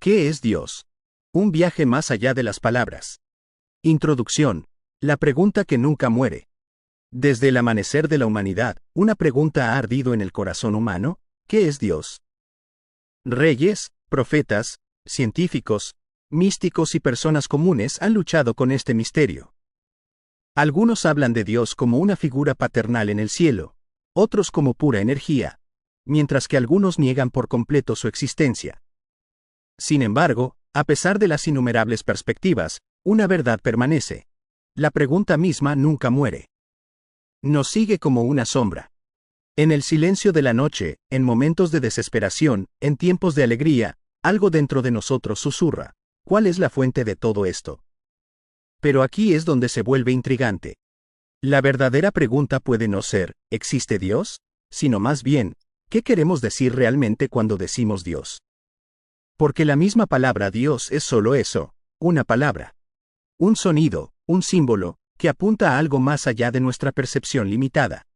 ¿Qué es Dios? Un viaje más allá de las palabras. Introducción. La pregunta que nunca muere. Desde el amanecer de la humanidad, una pregunta ha ardido en el corazón humano: ¿qué es Dios? Reyes, profetas, científicos, místicos y personas comunes han luchado con este misterio. Algunos hablan de Dios como una figura paternal en el cielo, otros como pura energía, mientras que algunos niegan por completo su existencia. Sin embargo, a pesar de las innumerables perspectivas, una verdad permanece. La pregunta misma nunca muere. Nos sigue como una sombra. En el silencio de la noche, en momentos de desesperación, en tiempos de alegría, algo dentro de nosotros susurra: ¿cuál es la fuente de todo esto? Pero aquí es donde se vuelve intrigante. La verdadera pregunta puede no ser ¿existe Dios?, sino más bien, ¿qué queremos decir realmente cuando decimos Dios? Porque la misma palabra Dios es solo eso, una palabra. Un sonido, un símbolo, que apunta a algo más allá de nuestra percepción limitada.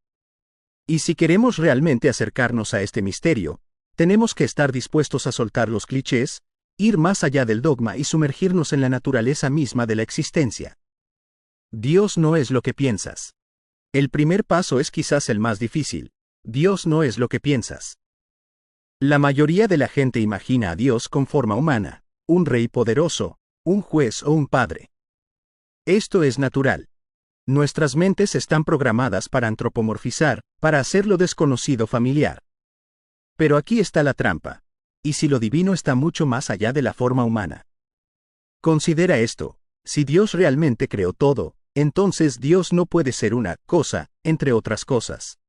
Y si queremos realmente acercarnos a este misterio, tenemos que estar dispuestos a soltar los clichés, ir más allá del dogma y sumergirnos en la naturaleza misma de la existencia. Dios no es lo que piensas. El primer paso es quizás el más difícil. Dios no es lo que piensas. La mayoría de la gente imagina a Dios con forma humana, un rey poderoso, un juez o un padre. Esto es natural. Nuestras mentes están programadas para antropomorfizar, para hacer lo desconocido familiar. Pero aquí está la trampa. ¿Y si lo divino está mucho más allá de la forma humana? Considera esto: si Dios realmente creó todo, entonces Dios no puede ser una cosa, entre otras cosas.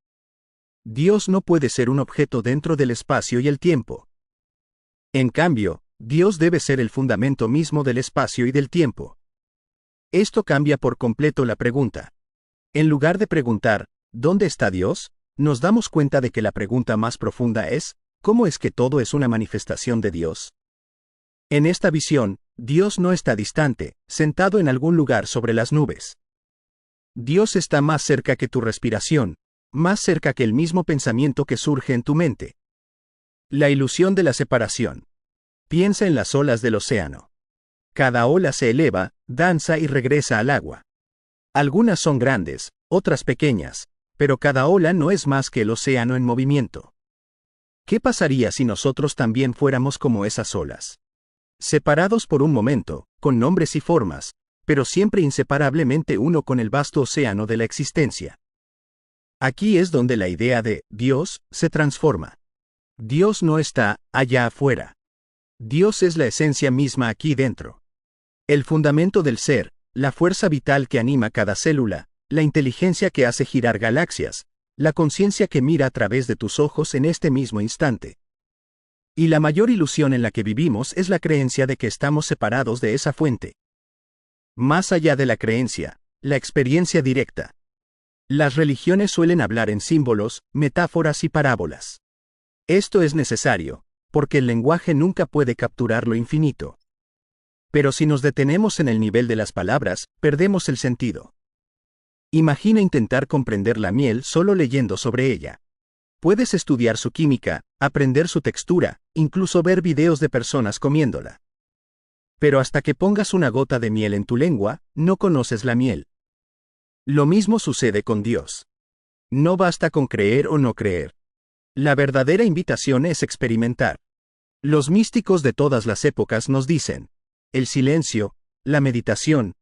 Dios no puede ser un objeto dentro del espacio y el tiempo. En cambio, Dios debe ser el fundamento mismo del espacio y del tiempo. Esto cambia por completo la pregunta. En lugar de preguntar, ¿dónde está Dios?, nos damos cuenta de que la pregunta más profunda es: ¿cómo es que todo es una manifestación de Dios? En esta visión, Dios no está distante, sentado en algún lugar sobre las nubes. Dios está más cerca que tu respiración, más cerca que el mismo pensamiento que surge en tu mente. La ilusión de la separación. Piensa en las olas del océano. Cada ola se eleva, danza y regresa al agua. Algunas son grandes, otras pequeñas, pero cada ola no es más que el océano en movimiento. ¿Qué pasaría si nosotros también fuéramos como esas olas? Separados por un momento, con nombres y formas, pero siempre inseparablemente uno con el vasto océano de la existencia. Aquí es donde la idea de Dios se transforma. Dios no está allá afuera. Dios es la esencia misma aquí dentro. El fundamento del ser, la fuerza vital que anima cada célula, la inteligencia que hace girar galaxias, la conciencia que mira a través de tus ojos en este mismo instante. Y la mayor ilusión en la que vivimos es la creencia de que estamos separados de esa fuente. Más allá de la creencia, la experiencia directa. Las religiones suelen hablar en símbolos, metáforas y parábolas. Esto es necesario, porque el lenguaje nunca puede capturar lo infinito. Pero si nos detenemos en el nivel de las palabras, perdemos el sentido. Imagina intentar comprender la miel solo leyendo sobre ella. Puedes estudiar su química, aprender su textura, incluso ver videos de personas comiéndola. Pero hasta que pongas una gota de miel en tu lengua, no conoces la miel. Lo mismo sucede con Dios. No basta con creer o no creer. La verdadera invitación es experimentar. Los místicos de todas las épocas nos dicen: el silencio, la meditación,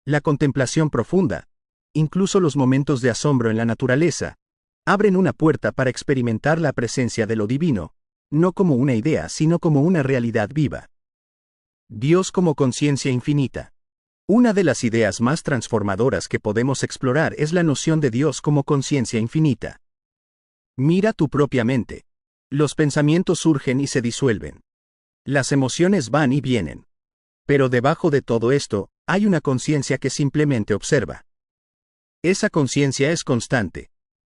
la contemplación profunda, incluso los momentos de asombro en la naturaleza, abren una puerta para experimentar la presencia de lo divino, no como una idea sino como una realidad viva. Dios como conciencia infinita. Una de las ideas más transformadoras que podemos explorar es la noción de Dios como conciencia infinita. Mira tu propia mente. Los pensamientos surgen y se disuelven. Las emociones van y vienen. Pero debajo de todo esto, hay una conciencia que simplemente observa. Esa conciencia es constante.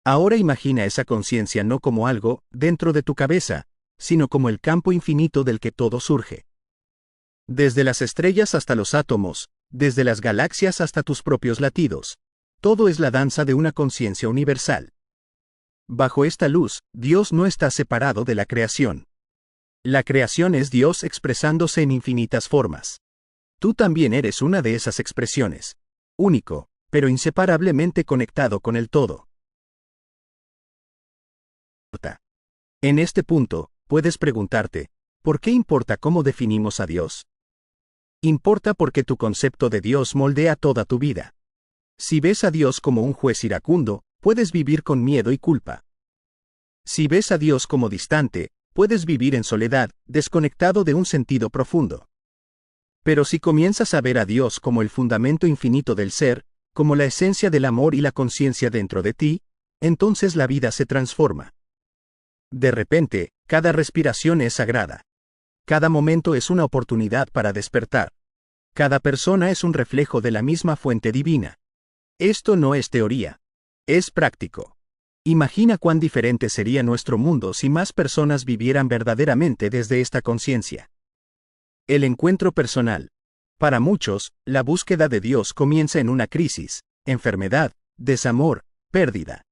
Ahora imagina esa conciencia no como algo dentro de tu cabeza, sino como el campo infinito del que todo surge. Desde las estrellas hasta los átomos, desde las galaxias hasta tus propios latidos, todo es la danza de una conciencia universal. Bajo esta luz, Dios no está separado de la creación. La creación es Dios expresándose en infinitas formas. Tú también eres una de esas expresiones. Único, pero inseparablemente conectado con el todo. En este punto, puedes preguntarte, ¿por qué importa cómo definimos a Dios? Importa porque tu concepto de Dios moldea toda tu vida. Si ves a Dios como un juez iracundo, puedes vivir con miedo y culpa. Si ves a Dios como distante, puedes vivir en soledad, desconectado de un sentido profundo. Pero si comienzas a ver a Dios como el fundamento infinito del ser, como la esencia del amor y la conciencia dentro de ti, entonces la vida se transforma. De repente, cada respiración es sagrada. Cada momento es una oportunidad para despertar. Cada persona es un reflejo de la misma fuente divina. Esto no es teoría. Es práctico. Imagina cuán diferente sería nuestro mundo si más personas vivieran verdaderamente desde esta conciencia. El encuentro personal. Para muchos, la búsqueda de Dios comienza en una crisis, enfermedad, desamor, pérdida.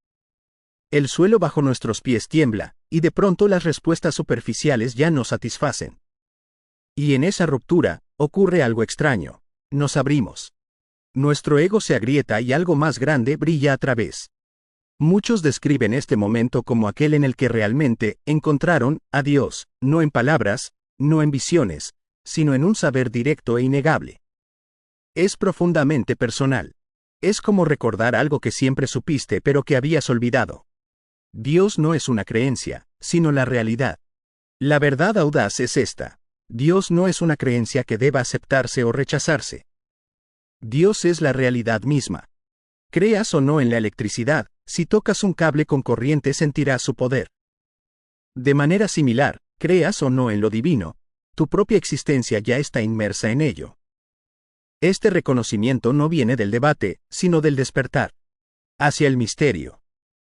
El suelo bajo nuestros pies tiembla, y de pronto las respuestas superficiales ya no satisfacen. Y en esa ruptura, ocurre algo extraño. Nos abrimos. Nuestro ego se agrieta y algo más grande brilla a través. Muchos describen este momento como aquel en el que realmente encontraron a Dios, no en palabras, no en visiones, sino en un saber directo e innegable. Es profundamente personal. Es como recordar algo que siempre supiste pero que habías olvidado. Dios no es una creencia, sino la realidad. La verdad audaz es esta. Dios no es una creencia que deba aceptarse o rechazarse. Dios es la realidad misma. Creas o no en la electricidad, si tocas un cable con corriente sentirás su poder. De manera similar, creas o no en lo divino, tu propia existencia ya está inmersa en ello. Este reconocimiento no viene del debate, sino del despertar hacia el misterio.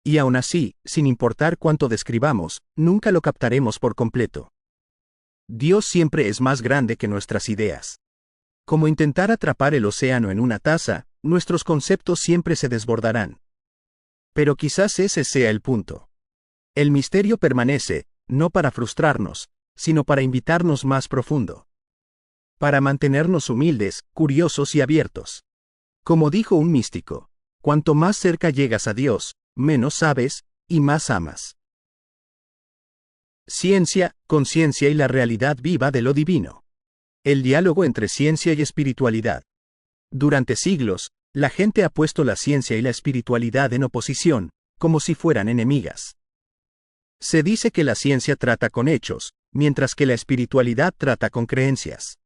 Y aún así, sin importar cuánto describamos, nunca lo captaremos por completo. Dios siempre es más grande que nuestras ideas. Como intentar atrapar el océano en una taza, nuestros conceptos siempre se desbordarán. Pero quizás ese sea el punto. El misterio permanece, no para frustrarnos, sino para invitarnos más profundo. Para mantenernos humildes, curiosos y abiertos. Como dijo un místico, cuanto más cerca llegas a Dios, menos sabes, y más amas. Ciencia, conciencia y la realidad viva de lo divino. El diálogo entre ciencia y espiritualidad. Durante siglos, la gente ha puesto la ciencia y la espiritualidad en oposición, como si fueran enemigas. Se dice que la ciencia trata con hechos, mientras que la espiritualidad trata con creencias.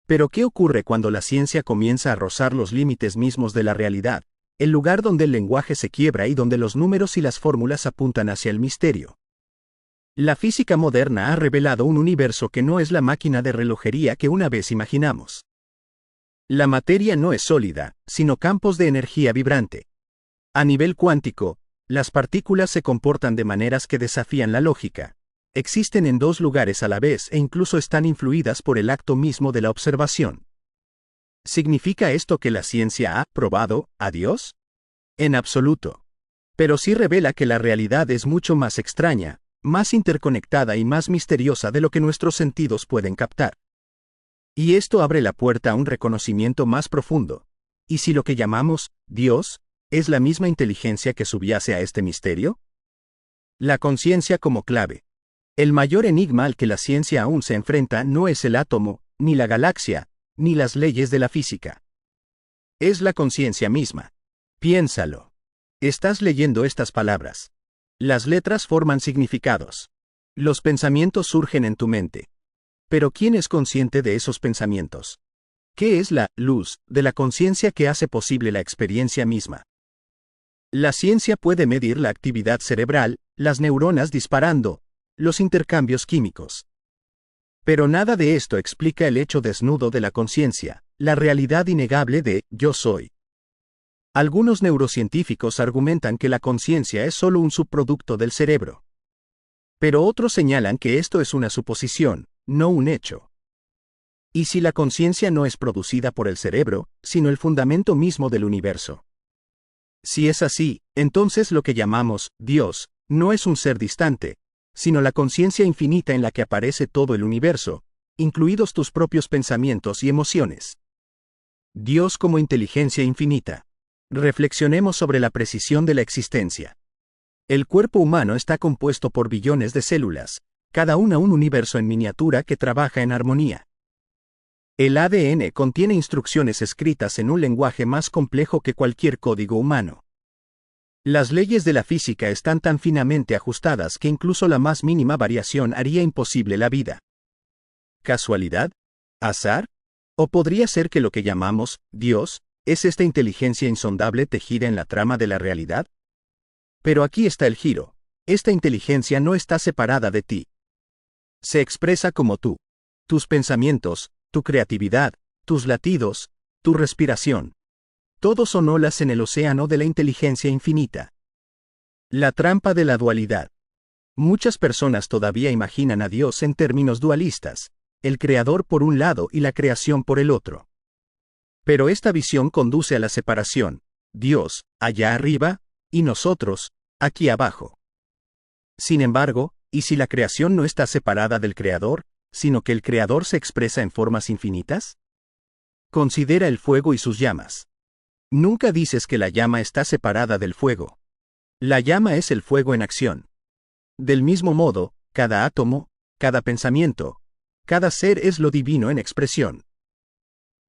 Pero ¿qué ocurre cuando la ciencia comienza a rozar los límites mismos de la realidad, el lugar donde el lenguaje se quiebra y donde los números y las fórmulas apuntan hacia el misterio? La física moderna ha revelado un universo que no es la máquina de relojería que una vez imaginamos. La materia no es sólida, sino campos de energía vibrante. A nivel cuántico, las partículas se comportan de maneras que desafían la lógica. Existen en dos lugares a la vez e incluso están influidas por el acto mismo de la observación. ¿Significa esto que la ciencia ha probado a Dios? En absoluto. Pero sí revela que la realidad es mucho más extraña, más interconectada y más misteriosa de lo que nuestros sentidos pueden captar. Y esto abre la puerta a un reconocimiento más profundo. ¿Y si lo que llamamos Dios es la misma inteligencia que subyace a este misterio? La conciencia como clave. El mayor enigma al que la ciencia aún se enfrenta no es el átomo, ni la galaxia, ni las leyes de la física. Es la conciencia misma. Piénsalo. Estás leyendo estas palabras. Las letras forman significados. Los pensamientos surgen en tu mente. Pero ¿quién es consciente de esos pensamientos? ¿Qué es la luz de la conciencia que hace posible la experiencia misma? La ciencia puede medir la actividad cerebral, las neuronas disparando, los intercambios químicos. Pero nada de esto explica el hecho desnudo de la conciencia, la realidad innegable de yo soy. Algunos neurocientíficos argumentan que la conciencia es solo un subproducto del cerebro. Pero otros señalan que esto es una suposición, no un hecho. ¿Y si la conciencia no es producida por el cerebro, sino el fundamento mismo del universo? Si es así, entonces lo que llamamos Dios no es un ser distante, sino la conciencia infinita en la que aparece todo el universo, incluidos tus propios pensamientos y emociones. Dios como inteligencia infinita. Reflexionemos sobre la precisión de la existencia. El cuerpo humano está compuesto por billones de células, cada una un universo en miniatura que trabaja en armonía. El ADN contiene instrucciones escritas en un lenguaje más complejo que cualquier código humano. Las leyes de la física están tan finamente ajustadas que incluso la más mínima variación haría imposible la vida. ¿Casualidad? ¿Azar? ¿O podría ser que lo que llamamos Dios es esta inteligencia insondable tejida en la trama de la realidad? Pero aquí está el giro. Esta inteligencia no está separada de ti. Se expresa como tú. Tus pensamientos, tu creatividad, tus latidos, tu respiración. Todos son olas en el océano de la inteligencia infinita. La trampa de la dualidad. Muchas personas todavía imaginan a Dios en términos dualistas, el creador por un lado y la creación por el otro. Pero esta visión conduce a la separación, Dios, allá arriba, y nosotros, aquí abajo. Sin embargo, ¿y si la creación no está separada del creador, sino que el creador se expresa en formas infinitas? Considera el fuego y sus llamas. Nunca dices que la llama está separada del fuego. La llama es el fuego en acción. Del mismo modo, cada átomo, cada pensamiento, cada ser es lo divino en expresión.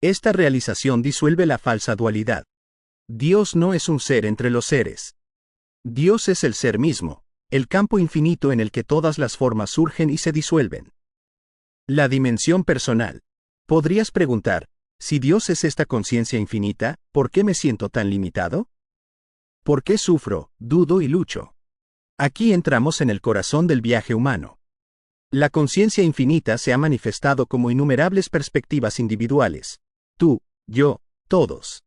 Esta realización disuelve la falsa dualidad. Dios no es un ser entre los seres. Dios es el ser mismo, el campo infinito en el que todas las formas surgen y se disuelven. La dimensión personal. Podrías preguntar, si Dios es esta conciencia infinita, ¿por qué me siento tan limitado? ¿Por qué sufro, dudo y lucho? Aquí entramos en el corazón del viaje humano. La conciencia infinita se ha manifestado como innumerables perspectivas individuales. Tú, yo, todos.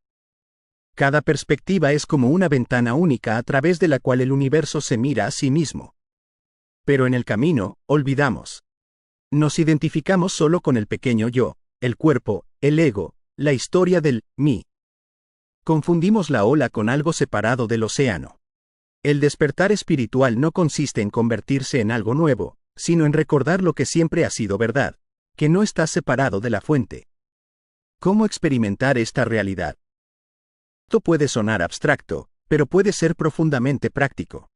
Cada perspectiva es como una ventana única a través de la cual el universo se mira a sí mismo. Pero en el camino, olvidamos. Nos identificamos solo con el pequeño yo, el cuerpo, el ego, la historia del mí. Confundimos la ola con algo separado del océano. El despertar espiritual no consiste en convertirse en algo nuevo, sino en recordar lo que siempre ha sido verdad, que no está separado de la fuente. ¿Cómo experimentar esta realidad? Esto puede sonar abstracto, pero puede ser profundamente práctico.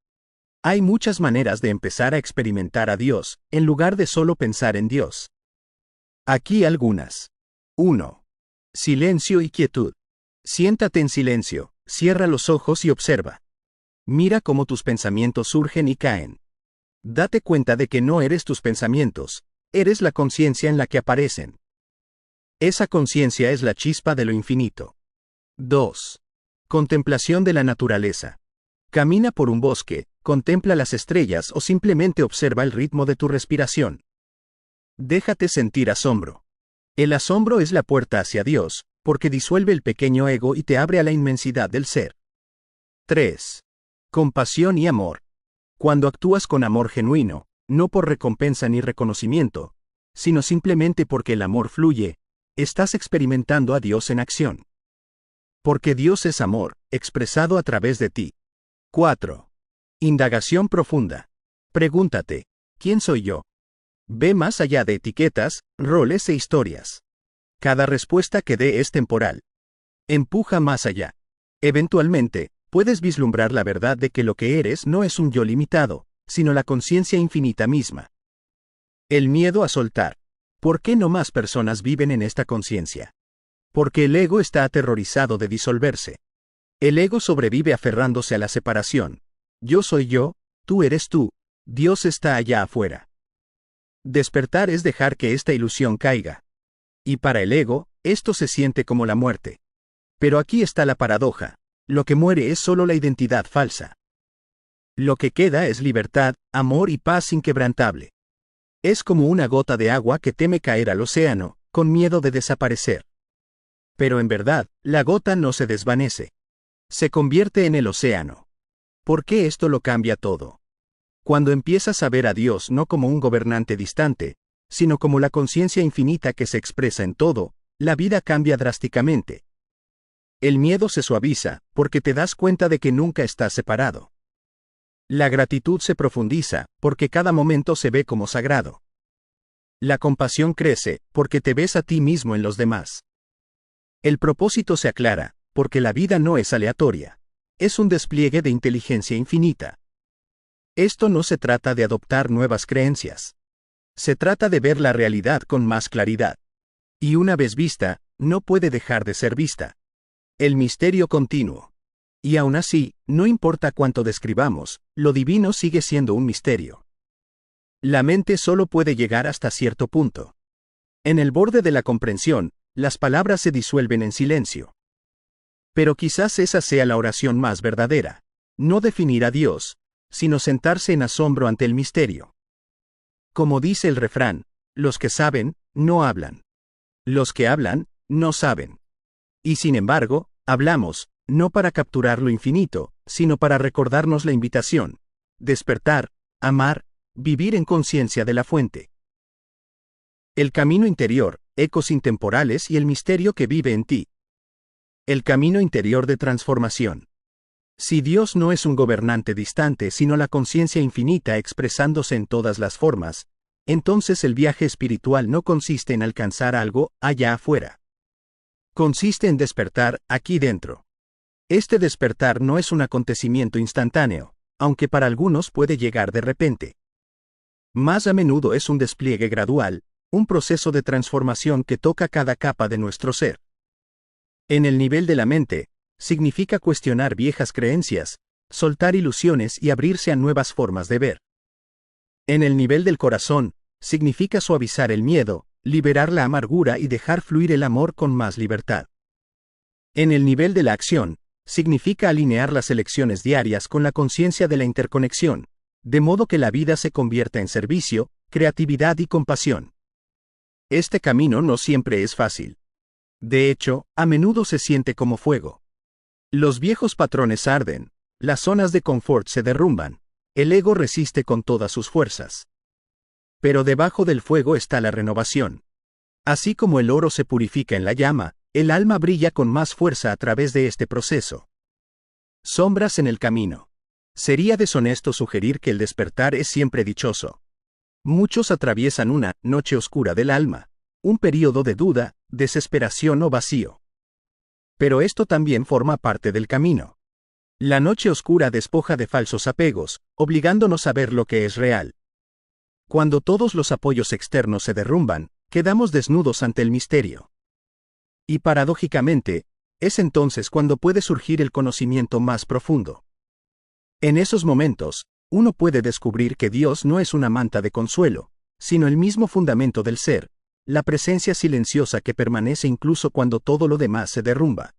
Hay muchas maneras de empezar a experimentar a Dios, en lugar de solo pensar en Dios. Aquí algunas. 1. Silencio y quietud. Siéntate en silencio, cierra los ojos y observa. Mira cómo tus pensamientos surgen y caen. Date cuenta de que no eres tus pensamientos, eres la conciencia en la que aparecen. Esa conciencia es la chispa de lo infinito. 2. Contemplación de la naturaleza. Camina por un bosque, contempla las estrellas o simplemente observa el ritmo de tu respiración. Déjate sentir asombro. El asombro es la puerta hacia Dios, porque disuelve el pequeño ego y te abre a la inmensidad del ser. 3. Compasión y amor. Cuando actúas con amor genuino, no por recompensa ni reconocimiento, sino simplemente porque el amor fluye, estás experimentando a Dios en acción. Porque Dios es amor, expresado a través de ti. 4. Indagación profunda. Pregúntate, ¿quién soy yo? Ve más allá de etiquetas, roles e historias. Cada respuesta que dé es temporal. Empuja más allá. Eventualmente, puedes vislumbrar la verdad de que lo que eres no es un yo limitado, sino la conciencia infinita misma. El miedo a soltar. ¿Por qué no más personas viven en esta conciencia? Porque el ego está aterrorizado de disolverse. El ego sobrevive aferrándose a la separación. Yo soy yo, tú eres tú, Dios está allá afuera. Despertar es dejar que esta ilusión caiga. Y para el ego, esto se siente como la muerte. Pero aquí está la paradoja. Lo que muere es solo la identidad falsa. Lo que queda es libertad, amor y paz inquebrantable. Es como una gota de agua que teme caer al océano, con miedo de desaparecer. Pero en verdad, la gota no se desvanece. Se convierte en el océano. ¿Por qué esto lo cambia todo? Cuando empiezas a ver a Dios no como un gobernante distante, sino como la conciencia infinita que se expresa en todo, la vida cambia drásticamente. El miedo se suaviza, porque te das cuenta de que nunca estás separado. La gratitud se profundiza, porque cada momento se ve como sagrado. La compasión crece, porque te ves a ti mismo en los demás. El propósito se aclara, porque la vida no es aleatoria. Es un despliegue de inteligencia infinita. Esto no se trata de adoptar nuevas creencias. Se trata de ver la realidad con más claridad. Y una vez vista, no puede dejar de ser vista. El misterio continuo. Y aún así, no importa cuánto describamos, lo divino sigue siendo un misterio. La mente solo puede llegar hasta cierto punto. En el borde de la comprensión, las palabras se disuelven en silencio. Pero quizás esa sea la oración más verdadera. No definir a Dios, sino sentarse en asombro ante el misterio. Como dice el refrán, los que saben, no hablan. Los que hablan, no saben. Y sin embargo, hablamos, no para capturar lo infinito, sino para recordarnos la invitación. Despertar, amar, vivir en conciencia de la fuente. El camino interior, ecos intemporales y el misterio que vive en ti. El camino interior de transformación. Si Dios no es un gobernante distante sino la conciencia infinita expresándose en todas las formas, entonces el viaje espiritual no consiste en alcanzar algo allá afuera. Consiste en despertar aquí dentro. Este despertar no es un acontecimiento instantáneo, aunque para algunos puede llegar de repente. Más a menudo es un despliegue gradual, un proceso de transformación que toca cada capa de nuestro ser. En el nivel de la mente, significa cuestionar viejas creencias, soltar ilusiones y abrirse a nuevas formas de ver. En el nivel del corazón, significa suavizar el miedo, liberar la amargura y dejar fluir el amor con más libertad. En el nivel de la acción, significa alinear las elecciones diarias con la conciencia de la interconexión, de modo que la vida se convierta en servicio, creatividad y compasión. Este camino no siempre es fácil. De hecho, a menudo se siente como fuego. Los viejos patrones arden, las zonas de confort se derrumban, el ego resiste con todas sus fuerzas. Pero debajo del fuego está la renovación. Así como el oro se purifica en la llama, el alma brilla con más fuerza a través de este proceso. Sombras en el camino. Sería deshonesto sugerir que el despertar es siempre dichoso. Muchos atraviesan una noche oscura del alma, un período de duda, desesperación o vacío. Pero esto también forma parte del camino. La noche oscura despoja de falsos apegos, obligándonos a ver lo que es real. Cuando todos los apoyos externos se derrumban, quedamos desnudos ante el misterio. Y paradójicamente, es entonces cuando puede surgir el conocimiento más profundo. En esos momentos, uno puede descubrir que Dios no es una manta de consuelo, sino el mismo fundamento del ser, la presencia silenciosa que permanece incluso cuando todo lo demás se derrumba.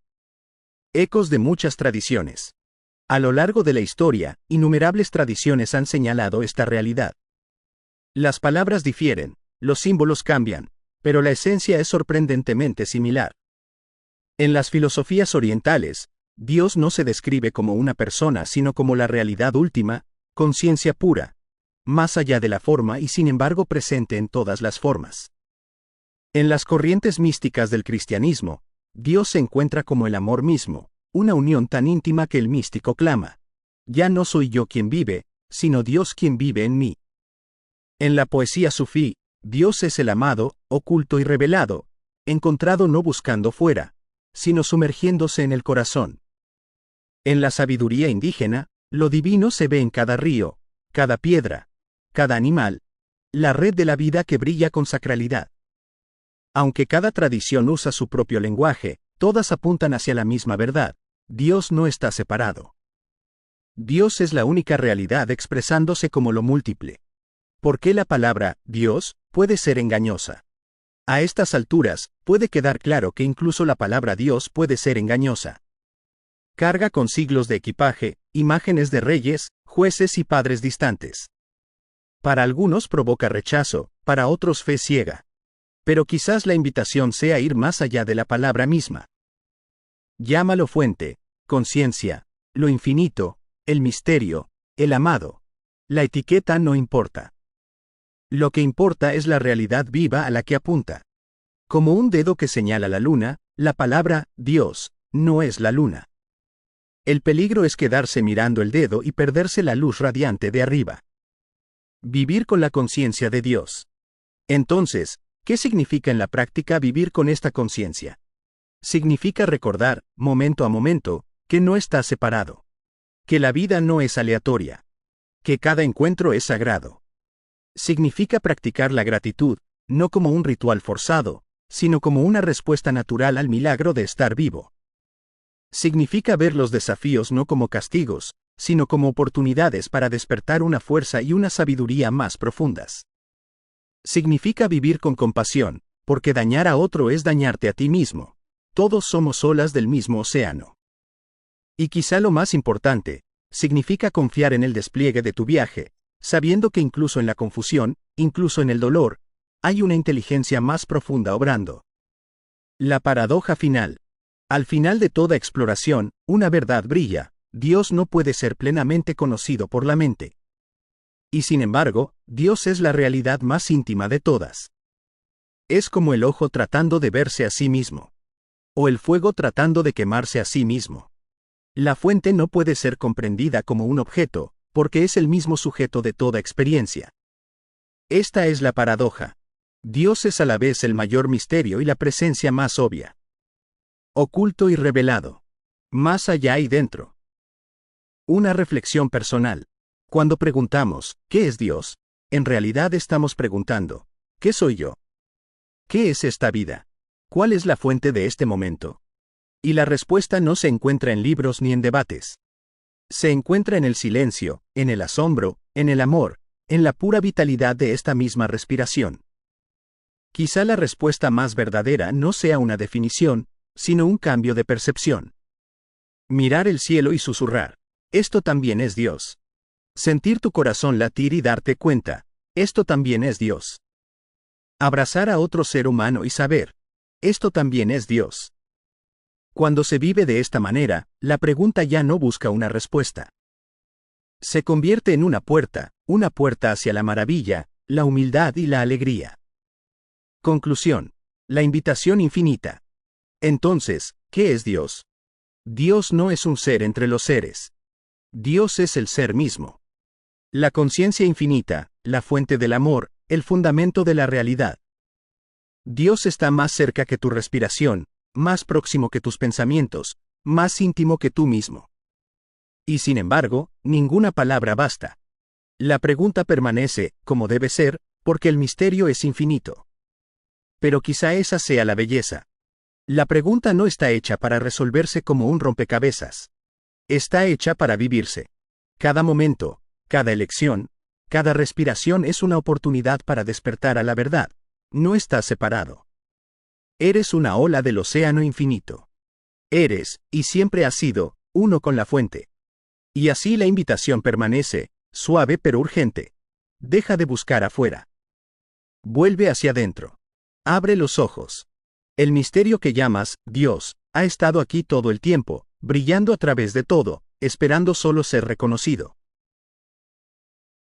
Ecos de muchas tradiciones. A lo largo de la historia, innumerables tradiciones han señalado esta realidad. Las palabras difieren, los símbolos cambian, pero la esencia es sorprendentemente similar. En las filosofías orientales, Dios no se describe como una persona sino como la realidad última, conciencia pura, más allá de la forma y sin embargo presente en todas las formas. En las corrientes místicas del cristianismo, Dios se encuentra como el amor mismo, una unión tan íntima que el místico clama: ya no soy yo quien vive, sino Dios quien vive en mí. En la poesía sufí, Dios es el amado, oculto y revelado, encontrado no buscando fuera, sino sumergiéndose en el corazón. En la sabiduría indígena, lo divino se ve en cada río, cada piedra, cada animal, la red de la vida que brilla con sacralidad. Aunque cada tradición usa su propio lenguaje, todas apuntan hacia la misma verdad: Dios no está separado. Dios es la única realidad expresándose como lo múltiple. ¿Por qué la palabra Dios puede ser engañosa? A estas alturas, puede quedar claro que incluso la palabra Dios puede ser engañosa. Carga con siglos de equipaje, imágenes de reyes, jueces y padres distantes. Para algunos provoca rechazo, para otros fe ciega. Pero quizás la invitación sea ir más allá de la palabra misma. Llámalo fuente, conciencia, lo infinito, el misterio, el amado. La etiqueta no importa. Lo que importa es la realidad viva a la que apunta. Como un dedo que señala la luna, la palabra Dios no es la luna. El peligro es quedarse mirando el dedo y perderse la luz radiante de arriba. Vivir con la conciencia de Dios. Entonces, ¿qué significa en la práctica vivir con esta conciencia? Significa recordar, momento a momento, que no estás separado. Que la vida no es aleatoria. Que cada encuentro es sagrado. Significa practicar la gratitud, no como un ritual forzado, sino como una respuesta natural al milagro de estar vivo. Significa ver los desafíos no como castigos, sino como oportunidades para despertar una fuerza y una sabiduría más profundas. Significa vivir con compasión, porque dañar a otro es dañarte a ti mismo. Todos somos olas del mismo océano. Y quizá lo más importante, significa confiar en el despliegue de tu viaje, sabiendo que incluso en la confusión, incluso en el dolor, hay una inteligencia más profunda obrando. La paradoja final. Al final de toda exploración, una verdad brilla: Dios no puede ser plenamente conocido por la mente. Y sin embargo, Dios es la realidad más íntima de todas. Es como el ojo tratando de verse a sí mismo. O el fuego tratando de quemarse a sí mismo. La fuente no puede ser comprendida como un objeto, porque es el mismo sujeto de toda experiencia. Esta es la paradoja. Dios es a la vez el mayor misterio y la presencia más obvia. Oculto y revelado. Más allá y dentro. Una reflexión personal. Cuando preguntamos, ¿qué es Dios?, en realidad estamos preguntando, ¿qué soy yo? ¿Qué es esta vida? ¿Cuál es la fuente de este momento? Y la respuesta no se encuentra en libros ni en debates. Se encuentra en el silencio, en el asombro, en el amor, en la pura vitalidad de esta misma respiración. Quizá la respuesta más verdadera no sea una definición, sino un cambio de percepción. Mirar el cielo y susurrar: esto también es Dios. Sentir tu corazón latir y darte cuenta: esto también es Dios. Abrazar a otro ser humano y saber: esto también es Dios. Cuando se vive de esta manera, la pregunta ya no busca una respuesta. Se convierte en una puerta hacia la maravilla, la humildad y la alegría. Conclusión. La invitación infinita. Entonces, ¿qué es Dios? Dios no es un ser entre los seres. Dios es el ser mismo. La conciencia infinita, la fuente del amor, el fundamento de la realidad. Dios está más cerca que tu respiración, más próximo que tus pensamientos, más íntimo que tú mismo. Y sin embargo, ninguna palabra basta. La pregunta permanece, como debe ser, porque el misterio es infinito. Pero quizá esa sea la belleza. La pregunta no está hecha para resolverse como un rompecabezas. Está hecha para vivirse. Cada momento, cada elección, cada respiración es una oportunidad para despertar a la verdad. No estás separado. Eres una ola del océano infinito. Eres, y siempre has sido, uno con la fuente. Y así la invitación permanece, suave pero urgente. Deja de buscar afuera. Vuelve hacia adentro. Abre los ojos. El misterio que llamas Dios ha estado aquí todo el tiempo, brillando a través de todo, esperando solo ser reconocido.